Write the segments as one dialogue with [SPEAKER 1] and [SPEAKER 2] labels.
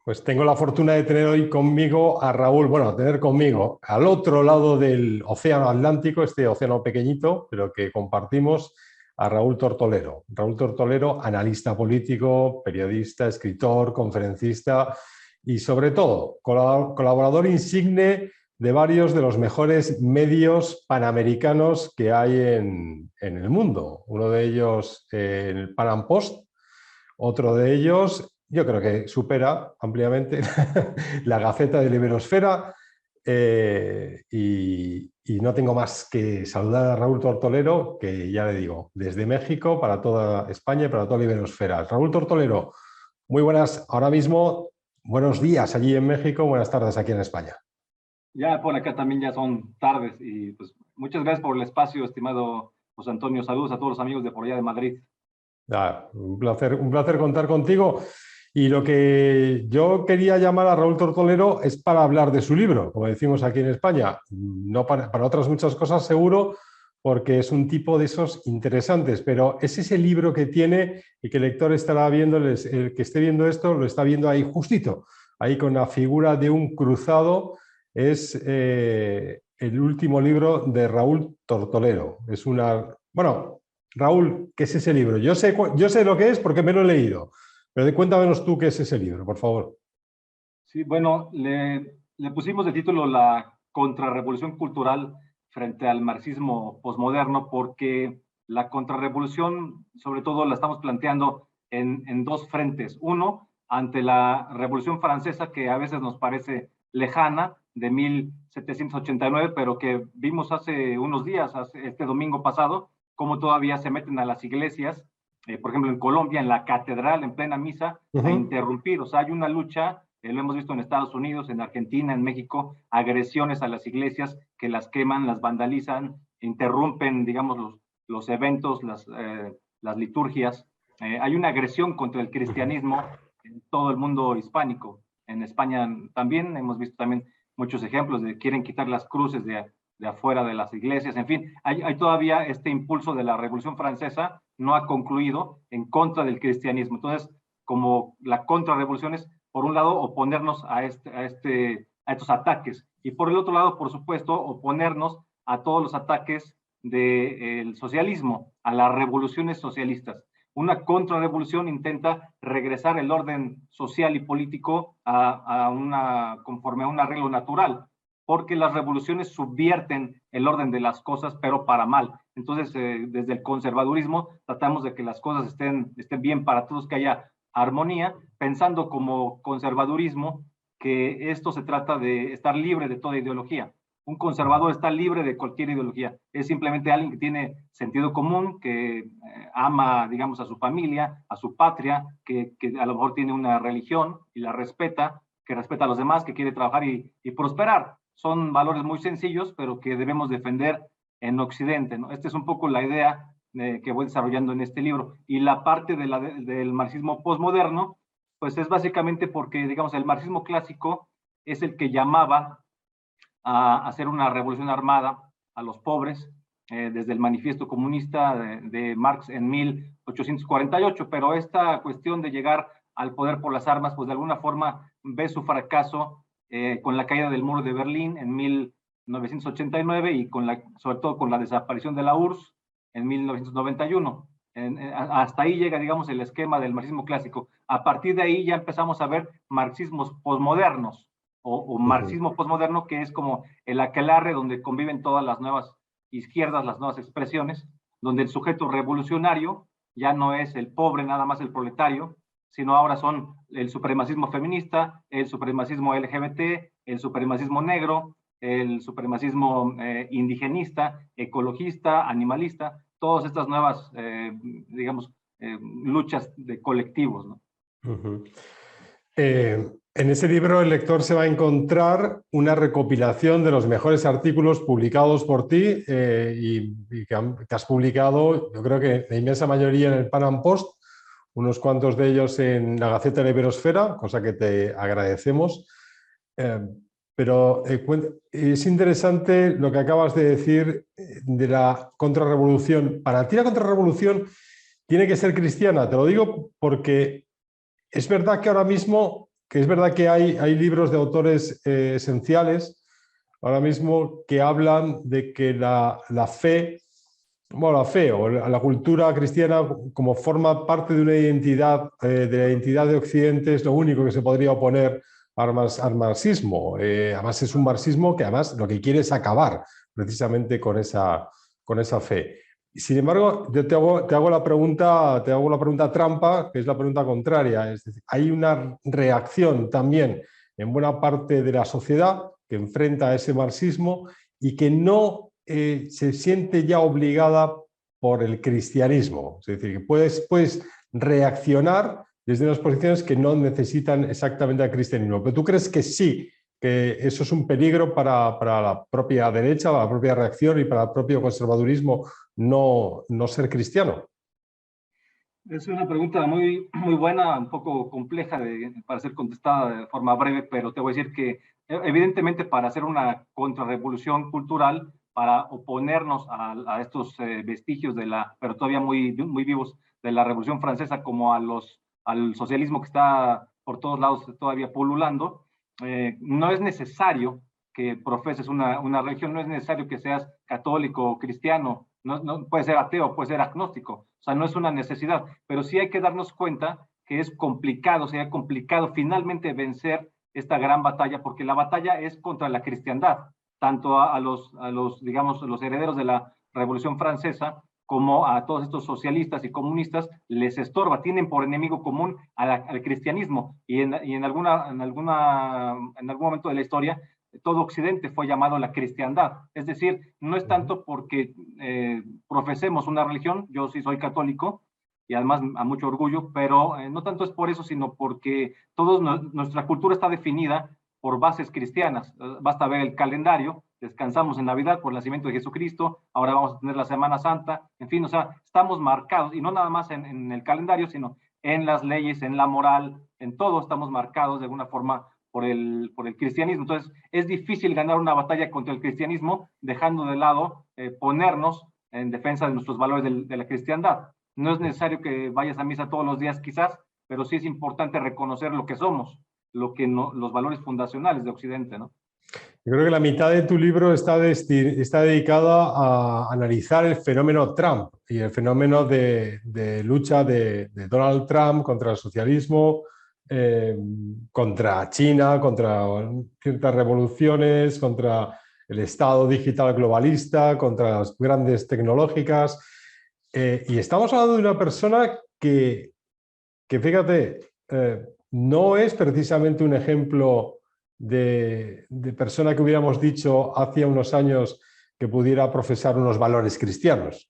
[SPEAKER 1] Pues tengo la fortuna de tener hoy conmigo a Raúl, bueno, tener conmigo al otro lado del Océano Atlántico, este océano pequeñito, pero que compartimos, a Raúl Tortolero. Raúl Tortolero, analista político, periodista, escritor, conferencista y sobre todo colaborador insigne de varios de los mejores medios panamericanos que hay en el mundo. Uno de ellos, el Pan Am Post, otro de ellos, yo creo que supera ampliamente la Gaceta de la Iberosfera, y no tengo más que saludar a Raúl Tortolero, que ya le digo, desde México para toda España y para toda la Iberosfera. Raúl Tortolero, muy buenas, ahora mismo, buenos días allí en México, buenas tardes aquí en España.
[SPEAKER 2] Ya por acá también ya son tardes y pues muchas gracias por el espacio, estimado José Antonio. Saludos a todos los amigos de por allá de Madrid.
[SPEAKER 1] Un placer contar contigo. Y lo que yo quería llamar a Raúl Tortolero es para hablar de su libro, como decimos aquí en España, no para otras muchas cosas seguro, porque es un tipo de esos interesantes, pero es ese libro que tiene y que el lector estará viendo, el que esté viendo esto lo está viendo ahí justito, ahí con la figura de un cruzado, es el último libro de Raúl Tortolero. Es una... Bueno, Raúl, ¿qué es ese libro? Yo sé lo que es porque me lo he leído, pero cuéntanos tú qué es ese libro, por favor.
[SPEAKER 2] Sí, bueno, le pusimos de título La contrarrevolución cultural frente al marxismo posmoderno porque la contrarrevolución sobre todo la estamos planteando en dos frentes. Uno, ante la Revolución Francesa, que a veces nos parece lejana, de 1789, pero que vimos hace unos días, este domingo pasado, cómo todavía se meten a las iglesias, por ejemplo en Colombia, en la catedral, en plena misa, a interrumpir. O sea, hay una lucha, lo hemos visto en Estados Unidos, en Argentina, en México, agresiones a las iglesias que las queman, las vandalizan, interrumpen, digamos, los eventos, las liturgias. Hay una agresión contra el cristianismo en todo el mundo hispánico. En España también hemos visto también muchos ejemplos de quieren quitar las cruces de afuera de las iglesias. En fin, hay todavía este impulso de la Revolución Francesa, no ha concluido, en contra del cristianismo. Entonces, como la contrarrevolución es, por un lado, oponernos a estos ataques, y por el otro lado, por supuesto, oponernos a todos los ataques del socialismo, a las revoluciones socialistas. Una contrarrevolución intenta regresar el orden social y político conforme a un arreglo natural, porque las revoluciones subvierten el orden de las cosas, pero para mal. Entonces, desde el conservadurismo tratamos de que las cosas estén bien para todos, que haya armonía, pensando como conservadurismo que esto se trata de estar libre de toda ideología. Un conservador está libre de cualquier ideología. Es simplemente alguien que tiene sentido común, que ama, digamos, a su familia, a su patria, que a lo mejor tiene una religión y la respeta, que respeta a los demás, que quiere trabajar y prosperar. Son valores muy sencillos, pero que debemos defender en Occidente, ¿no? Esta es un poco la idea que voy desarrollando en este libro. Y la parte del marxismo posmoderno, pues es básicamente porque, digamos, el marxismo clásico es el que llamaba a hacer una revolución armada a los pobres, desde el manifiesto comunista de Marx en 1848, pero esta cuestión de llegar al poder por las armas, pues de alguna forma ve su fracaso con la caída del muro de Berlín en 1989 y sobre todo con la desaparición de la URSS en 1991. Hasta ahí llega, digamos, el esquema del marxismo clásico. A partir de ahí ya empezamos a ver marxismos posmodernos o marxismo posmoderno, que es como el aquelarre donde conviven todas las nuevas izquierdas, las nuevas expresiones, donde el sujeto revolucionario ya no es el pobre, nada más el proletario, sino ahora son el supremacismo feminista, el supremacismo LGBT, el supremacismo negro, el supremacismo indigenista, ecologista, animalista, todas estas nuevas, digamos, luchas de colectivos, ¿no?
[SPEAKER 1] En ese libro el lector se va a encontrar una recopilación de los mejores artículos publicados por ti y que has publicado, yo creo que la inmensa mayoría en el Pan Am Post, unos cuantos de ellos en la Gaceta de la Iberosfera, cosa que te agradecemos. Pero es interesante lo que acabas de decir de la contrarrevolución. Para ti la contrarrevolución tiene que ser cristiana. Te lo digo porque es verdad que ahora mismo que es verdad que hay libros de autores esenciales ahora mismo que hablan de que la fe, bueno, la fe o la cultura cristiana como forma parte de una identidad, de la identidad de Occidente, es lo único que se podría oponer al marxismo. Además es un marxismo que además lo que quiere es acabar precisamente con esa fe. Sin embargo, yo te hago la pregunta trampa, que es la pregunta contraria. Es decir, hay una reacción también en buena parte de la sociedad que enfrenta a ese marxismo y que no se siente ya obligada por el cristianismo. Es decir, que puedes reaccionar desde unas posiciones que no necesitan exactamente al cristianismo. Pero tú crees que sí, que eso es un peligro para la propia derecha, para la propia reacción y para el propio conservadurismo no ser cristiano.
[SPEAKER 2] Es una pregunta muy buena, un poco compleja para ser contestada de forma breve, pero te voy a decir que evidentemente para hacer una contrarrevolución cultural, para oponernos a estos vestigios pero todavía muy vivos de la Revolución Francesa, como al socialismo que está por todos lados todavía pululando, no es necesario que profeses una religión, no es necesario que seas católico o cristiano, no puede ser ateo, puede ser agnóstico, o sea, no es una necesidad, pero sí hay que darnos cuenta que es complicado, sería complicado finalmente vencer esta gran batalla, porque la batalla es contra la cristiandad, tanto digamos, los herederos de la Revolución Francesa, como a todos estos socialistas y comunistas, les estorba, tienen por enemigo común al cristianismo, y en algún momento de la historia todo Occidente fue llamado la cristiandad. Es decir, no es tanto porque profesemos una religión, yo sí soy católico y además a mucho orgullo, pero no tanto es por eso, sino porque nuestra cultura está definida por bases cristianas. Basta ver el calendario, descansamos en Navidad por el nacimiento de Jesucristo, ahora vamos a tener la Semana Santa, en fin, o sea, estamos marcados, y no nada más en el calendario, sino en las leyes, en la moral, en todo estamos marcados de alguna forma por el cristianismo. Entonces, es difícil ganar una batalla contra el cristianismo dejando de lado ponernos en defensa de nuestros valores de la cristiandad. No es necesario que vayas a misa todos los días quizás, pero sí es importante reconocer lo que somos, los valores fundacionales de Occidente, ¿no?
[SPEAKER 1] Yo creo que la mitad de tu libro está dedicada a analizar el fenómeno Trump y el fenómeno de lucha de Donald Trump contra el socialismo, contra China, contra ciertas revoluciones, contra el Estado digital globalista, contra las grandes tecnológicas. Y estamos hablando de una persona que fíjate, no es precisamente un ejemplo de persona que hubiéramos dicho hace unos años que pudiera profesar unos valores cristianos.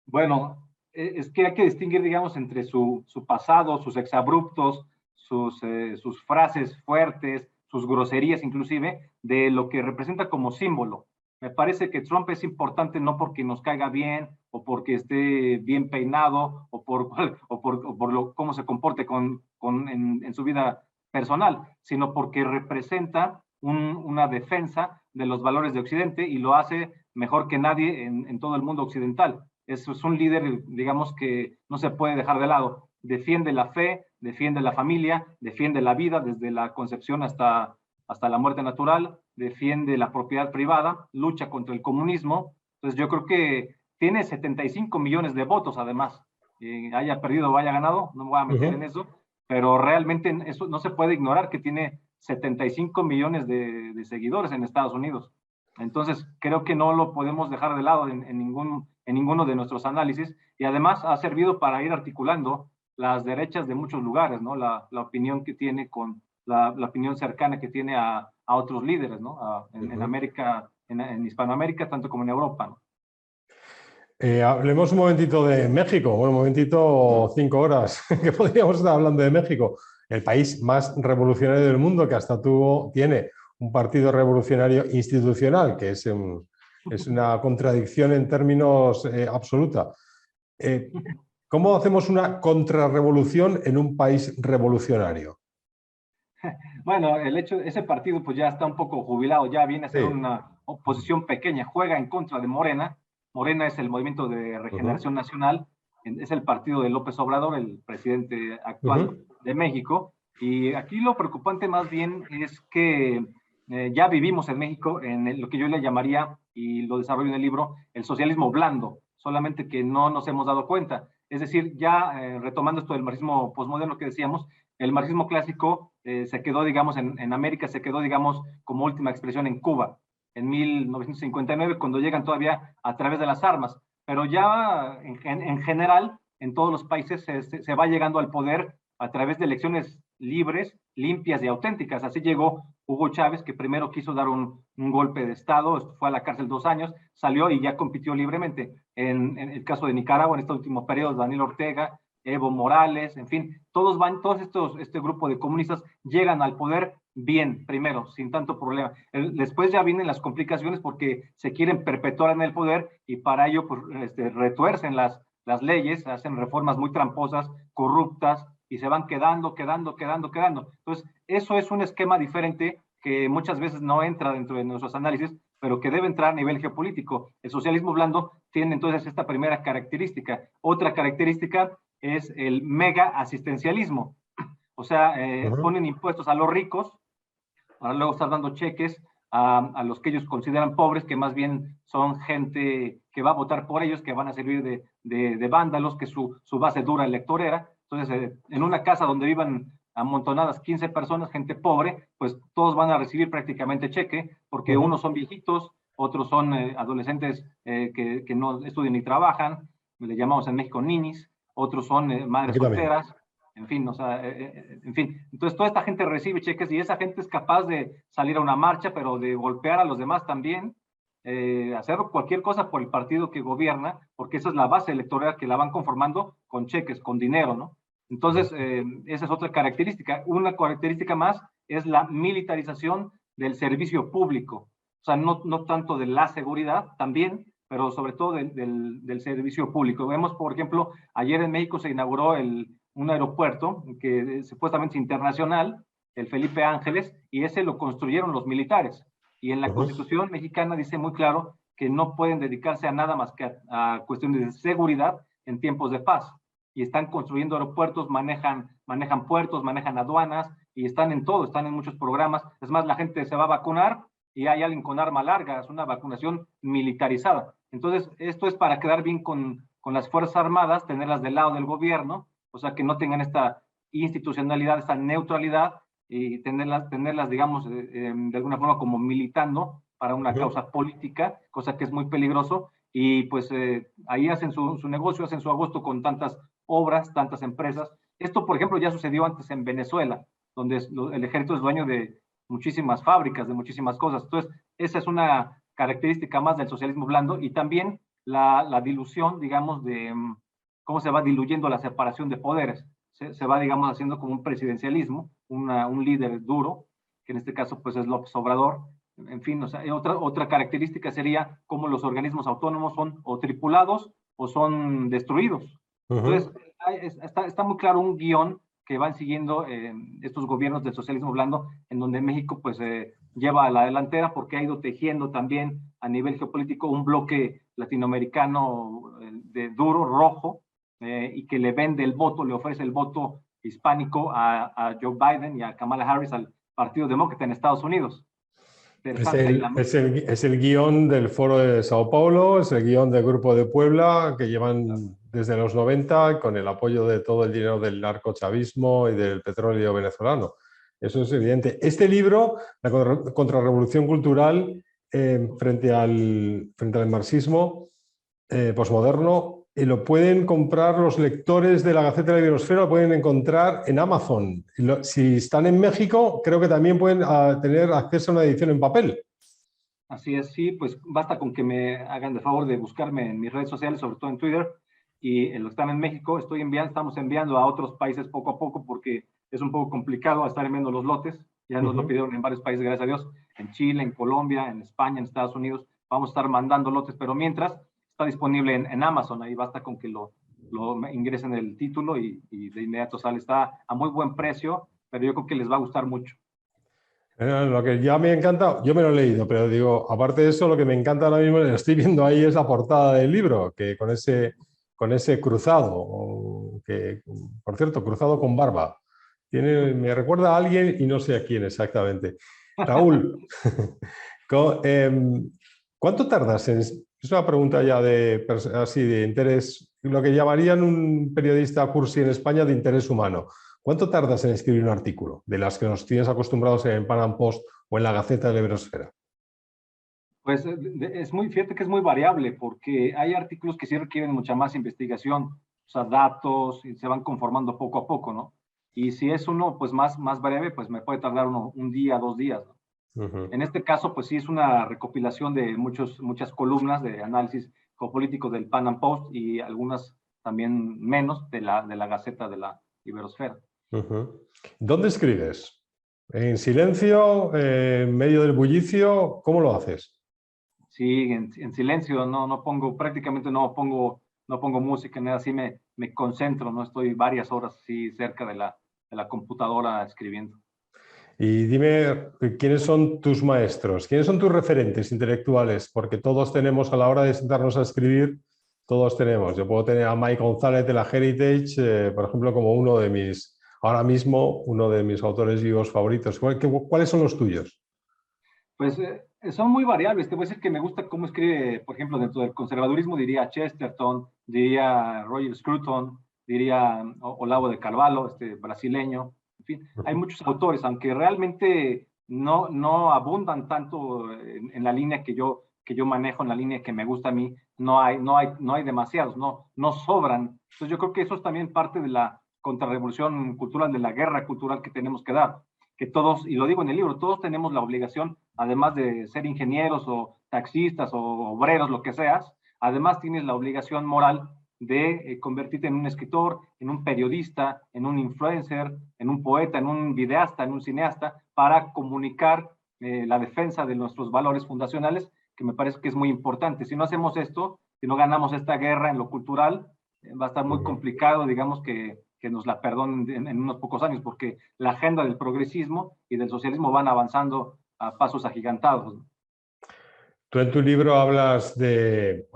[SPEAKER 2] Bueno, es que hay que distinguir, digamos, entre su pasado, sus exabruptos, sus frases fuertes, sus groserías inclusive, de lo que representa como símbolo. Me parece que Trump es importante no porque nos caiga bien o porque esté bien peinado o por cómo se comporte en su vida personal, sino porque representa una defensa de los valores de Occidente y lo hace mejor que nadie en todo el mundo occidental. Es un líder, digamos, que no se puede dejar de lado. Defiende la fe, defiende la familia, defiende la vida desde la concepción hasta la muerte natural, defiende la propiedad privada, lucha contra el comunismo. Entonces yo creo que tiene 75 millones de votos además. Haya perdido o haya ganado, no me voy a meter en eso, pero realmente eso no se puede ignorar que tiene 75 millones de seguidores en Estados Unidos. Entonces, creo que no lo podemos dejar de lado en ninguno de nuestros análisis y además ha servido para ir articulando las derechas de muchos lugares, ¿no? La opinión que tiene la opinión cercana que tiene a otros líderes, ¿no? En América, en Hispanoamérica, tanto como en Europa, ¿no?
[SPEAKER 1] Hablemos un momentito de México, bueno, un momentito, 5 horas, que podríamos estar hablando de México, el país más revolucionario del mundo, que hasta tiene un partido revolucionario institucional, que es una contradicción en términos absoluta. ¿Cómo hacemos una contrarrevolución en un país revolucionario?
[SPEAKER 2] Bueno, ese partido pues ya está un poco jubilado, ya viene a ser
[SPEAKER 1] Sí.
[SPEAKER 2] una oposición pequeña, juega en contra de Morena. Morena es el Movimiento de Regeneración Nacional, es el partido de López Obrador, el presidente actual de México, Y aquí lo preocupante más bien es que ya vivimos en México en lo que yo le llamaría, y lo desarrollo en el libro, el socialismo blando, solamente que no nos hemos dado cuenta. Es decir, ya retomando esto del marxismo posmoderno que decíamos, el marxismo clásico se quedó, digamos, en América, se quedó, digamos, como última expresión en Cuba, en 1959, cuando llegan todavía a través de las armas. Pero ya en general, en todos los países se va llegando al poder a través de elecciones libres, limpias y auténticas. Así llegó Hugo Chávez, que primero quiso dar un golpe de Estado, fue a la cárcel 2 años, salió y ya compitió libremente. En el caso de Nicaragua, en este último periodo, Daniel Ortega, Evo Morales, en fin, este grupo de comunistas llegan al poder bien, primero, sin tanto problema. Después ya vienen las complicaciones porque se quieren perpetuar en el poder y para ello pues, retuercen las leyes, hacen reformas muy tramposas, corruptas, y se van quedando. Entonces, eso es un esquema diferente que muchas veces no entra dentro de nuestros análisis, pero que debe entrar a nivel geopolítico. El socialismo blando tiene entonces esta primera característica. Otra característica es el mega asistencialismo. O sea, ponen impuestos a los ricos para luego estar dando cheques a los que ellos consideran pobres, que más bien son gente que va a votar por ellos, que van a servir de vándalos, que su base dura electorera. Entonces, en una casa donde vivan amontonadas 15 personas, gente pobre, pues todos van a recibir prácticamente cheque, porque unos son viejitos, otros son adolescentes que no estudian ni trabajan, le llamamos en México ninis, otros son madres solteras, en fin, o sea, en fin. Entonces, toda esta gente recibe cheques y esa gente es capaz de salir a una marcha, pero de golpear a los demás también, hacer cualquier cosa por el partido que gobierna, porque esa es la base electoral que la van conformando con cheques, con dinero, ¿no? Entonces, esa es otra característica. Una característica más es la militarización del servicio público. O sea, no tanto de la seguridad, también, pero sobre todo del servicio público. Vemos, por ejemplo, ayer en México se inauguró un aeropuerto que supuestamente es internacional, el Felipe Ángeles, y ese lo construyeron los militares. Y en la Constitución mexicana dice muy claro que no pueden dedicarse a nada más que a cuestiones de seguridad en tiempos de paz. Y están construyendo aeropuertos, manejan puertos, manejan aduanas, y están en todo, están en muchos programas. Es más, la gente se va a vacunar y hay alguien con arma larga, es una vacunación militarizada. Entonces, esto es para quedar bien con las Fuerzas Armadas, tenerlas del lado del gobierno, o sea, que no tengan esta institucionalidad, esta neutralidad, y tenerlas digamos, de alguna forma como militando para una causa política, cosa que es muy peligroso, y pues ahí hacen su negocio, hacen su agosto con tantas obras, tantas empresas. Esto, por ejemplo, ya sucedió antes en Venezuela, donde el ejército es dueño de muchísimas fábricas, de muchísimas cosas. Entonces, esa es una característica más del socialismo blando, y también la dilución, digamos, de cómo se va diluyendo la separación de poderes. Se va, digamos, haciendo como un presidencialismo, un líder duro, que en este caso pues es López Obrador. En fin, o sea, otra característica sería cómo los organismos autónomos son o tripulados o son destruidos. Entonces, está muy claro un guión que van siguiendo estos gobiernos del socialismo blando, en donde México pues lleva a la delantera porque ha ido tejiendo también a nivel geopolítico un bloque latinoamericano de duro, rojo, y que le vende el voto, le ofrece el voto hispánico a Joe Biden y a Kamala Harris, al Partido Demócrata en Estados Unidos.
[SPEAKER 1] Es el guión del Foro de Sao Paulo, es el guión del Grupo de Puebla, que llevan desde los 90 con el apoyo de todo el dinero del narcochavismo y del petróleo venezolano. Eso es evidente. Este libro, La contrarrevolución cultural frente al marxismo posmoderno, lo pueden comprar los lectores de la Gaceta de la Biosfera, lo pueden encontrar en Amazon. Si están en México, creo que también pueden tener acceso a una edición en papel.
[SPEAKER 2] Así es, sí, pues basta con que me hagan de favor de buscarme en mis redes sociales, sobre todo en Twitter, y en los que están en México, estamos enviando a otros países poco a poco porque es un poco complicado estar enviando los lotes. Ya nos lo pidieron en varios países, gracias a Dios, en Chile, en Colombia, en España, en Estados Unidos. Vamos a estar mandando lotes, pero mientras está disponible en Amazon, ahí basta con que lo ingresen el título y de inmediato sale. Está a muy buen precio, pero yo creo que les va a gustar mucho.
[SPEAKER 1] Lo que ya me encanta, yo me lo he leído, pero digo, aparte de eso, lo que me encanta ahora mismo, lo estoy viendo ahí, es la portada del libro, que con ese cruzado, que, por cierto, cruzado con barba, Me recuerda a alguien y no sé a quién exactamente. Raúl, ¿cuánto tardas en... Es una pregunta ya así de interés, lo que llamarían un periodista cursi en España de interés humano. ¿Cuánto tardas en escribir un artículo de las que nos tienes acostumbrados en Pan Post o en la Gaceta de la Iberosfera?
[SPEAKER 2] Pues fíjate que es muy variable, porque hay artículos que sí requieren mucha más investigación, o sea, datos, y se van conformando poco a poco, ¿no? Y si es uno, pues más breve, pues me puede tardar un día, 2 días, ¿no? En este caso, pues sí es una recopilación de muchas columnas de análisis geopolítico del Pan Am Post y algunas también menos de la Gaceta de la Iberosfera.
[SPEAKER 1] ¿Dónde escribes? ¿En silencio? ¿En medio del bullicio? ¿Cómo lo haces?
[SPEAKER 2] Sí, en silencio, prácticamente no pongo música, nada, así me concentro, no estoy varias horas así cerca de la computadora escribiendo.
[SPEAKER 1] Y dime, ¿quiénes son tus maestros? ¿Quiénes son tus referentes intelectuales? Porque todos tenemos, a la hora de sentarnos a escribir, todos tenemos. Yo puedo tener a Mike González de la Heritage, por ejemplo, como ahora mismo, uno de mis autores vivos favoritos. ¿Cuáles son los tuyos?
[SPEAKER 2] Pues son muy variables. Te voy a decir que me gusta cómo escribe, por ejemplo, dentro del conservadurismo diría Chesterton, diría Roger Scruton, diría Olavo de Carvalho, brasileño. En fin, hay muchos autores, aunque realmente no abundan tanto en la línea que yo manejo, en la línea que me gusta a mí. No hay demasiados, no sobran. Entonces yo creo que eso es también parte de la contrarrevolución cultural, de la guerra cultural que tenemos que dar, que todos, y lo digo en el libro, todos tenemos la obligación, además de ser ingenieros o taxistas o obreros, lo que seas, además tienes la obligación moral de convertirte en un escritor, en un periodista, en un influencer, en un poeta, en un videasta, en un cineasta, para comunicar la defensa de nuestros valores fundacionales, que me parece que es muy importante. Si no hacemos esto, si no ganamos esta guerra en lo cultural, va a estar muy complicado, digamos, que nos la perdonen en unos pocos años, porque la agenda del progresismo y del socialismo van avanzando a pasos agigantados.
[SPEAKER 1] Tú en tu libro hablas de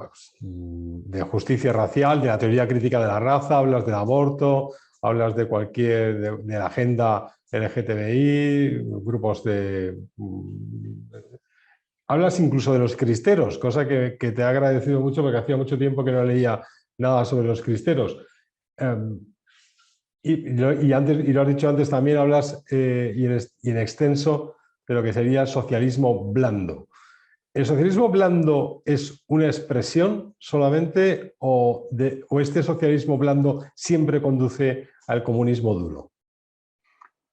[SPEAKER 1] justicia racial, de la teoría crítica de la raza, hablas del aborto, hablas de de la agenda LGTBI, grupos hablas incluso de los cristeros, cosa que te he agradecido mucho porque hacía mucho tiempo que no leía nada sobre los cristeros. Y lo has dicho antes, también hablas y en extenso de lo que sería el socialismo blando. ¿El socialismo blando es una expresión solamente o este socialismo blando siempre conduce al comunismo duro?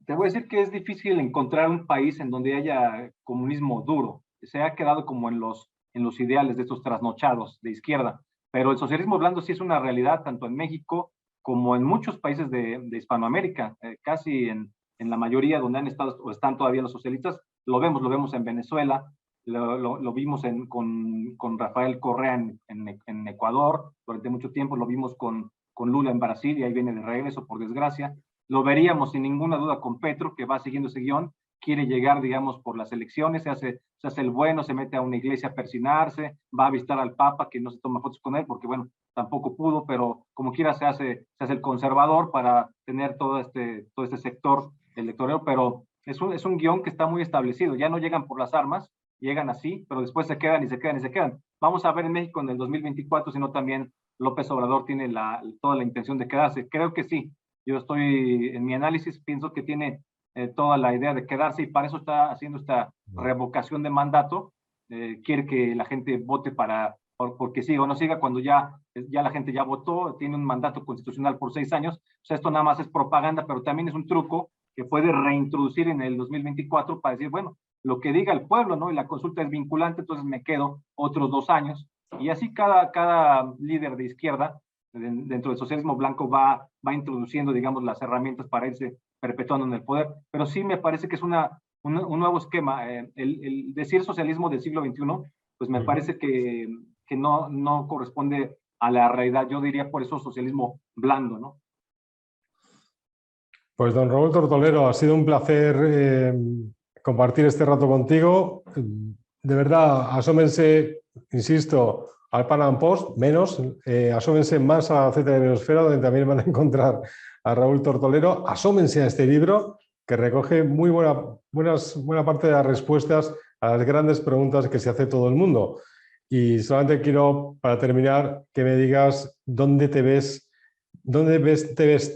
[SPEAKER 2] Te voy a decir que es difícil encontrar un país en donde haya comunismo duro. Se ha quedado como en los ideales de estos trasnochados de izquierda. Pero el socialismo blando sí es una realidad tanto en México como en muchos países de Hispanoamérica. Casi en la mayoría donde han estado o están todavía los socialistas, lo vemos en Venezuela, lo vimos con Rafael Correa en Ecuador durante mucho tiempo, lo vimos con Lula en Brasil y ahí viene de regreso, por desgracia. Lo veríamos sin ninguna duda con Petro, que va siguiendo ese guión, quiere llegar, digamos, por las elecciones, se hace el bueno, se mete a una iglesia a persinarse, va a visitar al Papa, que no se toma fotos con él, porque bueno, tampoco pudo, pero como quiera se hace el conservador para tener todo este sector electoral, pero es un guión que está muy establecido, ya no llegan por las armas, llegan así, pero después se quedan y se quedan y se quedan. Vamos a ver en México en el 2024, si no también López Obrador tiene toda la intención de quedarse. Creo que sí. Yo estoy, en mi análisis, pienso que tiene toda la idea de quedarse y para eso está haciendo esta revocación de mandato. Quiere que la gente vote porque siga o no siga, cuando ya la gente ya votó, tiene un mandato constitucional por 6 años. O sea, esto nada más es propaganda, pero también es un truco que puede reintroducir en el 2024 para decir, bueno, lo que diga el pueblo, ¿no? Y la consulta es vinculante, entonces me quedo otros 2 años. Y así cada líder de izquierda dentro del socialismo blanco va introduciendo, digamos, las herramientas para irse perpetuando en el poder. Pero sí me parece que es un nuevo esquema. El decir socialismo del siglo XXI, pues me parece que no corresponde a la realidad. Yo diría por eso socialismo blando, ¿no?
[SPEAKER 1] Pues don Raúl Tortolero, ha sido un placer compartir este rato contigo. De verdad, asómense, insisto, al Pan Am Post, menos, asómense más a la Gaceta de la Iberosfera, donde también van a encontrar a Raúl Tortolero, asómense a este libro que recoge muy buena parte de las respuestas a las grandes preguntas que se hace todo el mundo. Y solamente quiero, para terminar, que me digas dónde te ves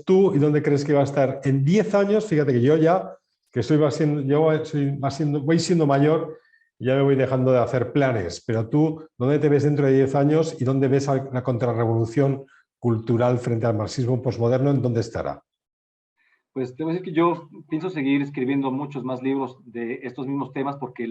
[SPEAKER 1] tú y dónde crees que va a estar en 10 años. Fíjate que yo ya, que voy siendo mayor, ya me voy dejando de hacer planes, pero tú, ¿dónde te ves dentro de 10 años y dónde ves la contrarrevolución cultural frente al marxismo posmoderno? ¿En dónde estará?
[SPEAKER 2] Pues te voy a decir que yo pienso seguir escribiendo muchos más libros de estos mismos temas porque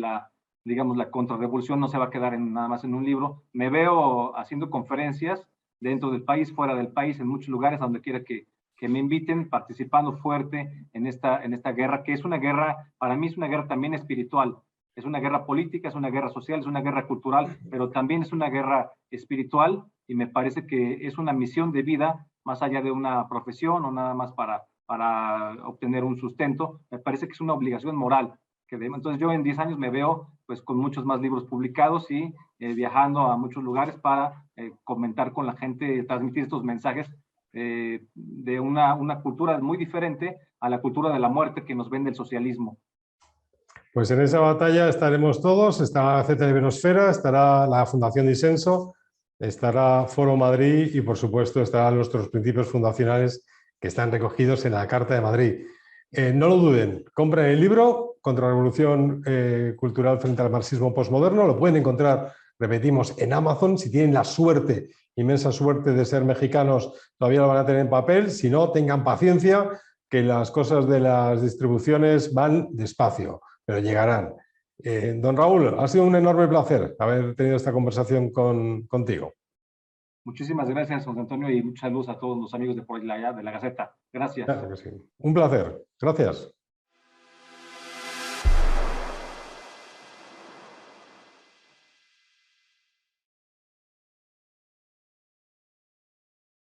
[SPEAKER 2] digamos, la contrarrevolución no se va a quedar nada más en un libro. Me veo haciendo conferencias dentro del país, fuera del país, en muchos lugares, a donde quiera que me inviten, participando fuerte en esta guerra, que es una guerra, para mí es una guerra también espiritual. Es una guerra política, es una guerra social, es una guerra cultural, pero también es una guerra espiritual y me parece que es una misión de vida más allá de una profesión o nada más para obtener un sustento. Me parece que es una obligación moral. Entonces yo en 10 años me veo pues con muchos más libros publicados y viajando a muchos lugares para comentar con la gente, transmitir estos mensajes de una cultura muy diferente a la cultura de la muerte que nos vende el socialismo.
[SPEAKER 1] Pues en esa batalla estaremos todos, estará CT de Venosfera, estará la Fundación Disenso, estará Foro Madrid y por supuesto estarán nuestros principios fundacionales que están recogidos en la Carta de Madrid. No lo duden, compren el libro Contrarrevolución Cultural frente al marxismo posmoderno, lo pueden encontrar, repetimos, en Amazon. Si tienen la suerte, inmensa suerte de ser mexicanos, todavía lo van a tener en papel. Si no, tengan paciencia, que las cosas de las distribuciones van despacio, pero llegarán. Don Raúl, ha sido un enorme placer haber tenido esta conversación contigo.
[SPEAKER 2] Muchísimas gracias, José Antonio, y muchos saludos a todos los amigos de por allá de la Gaceta. Gracias.
[SPEAKER 1] Claro que sí. Un placer. Gracias.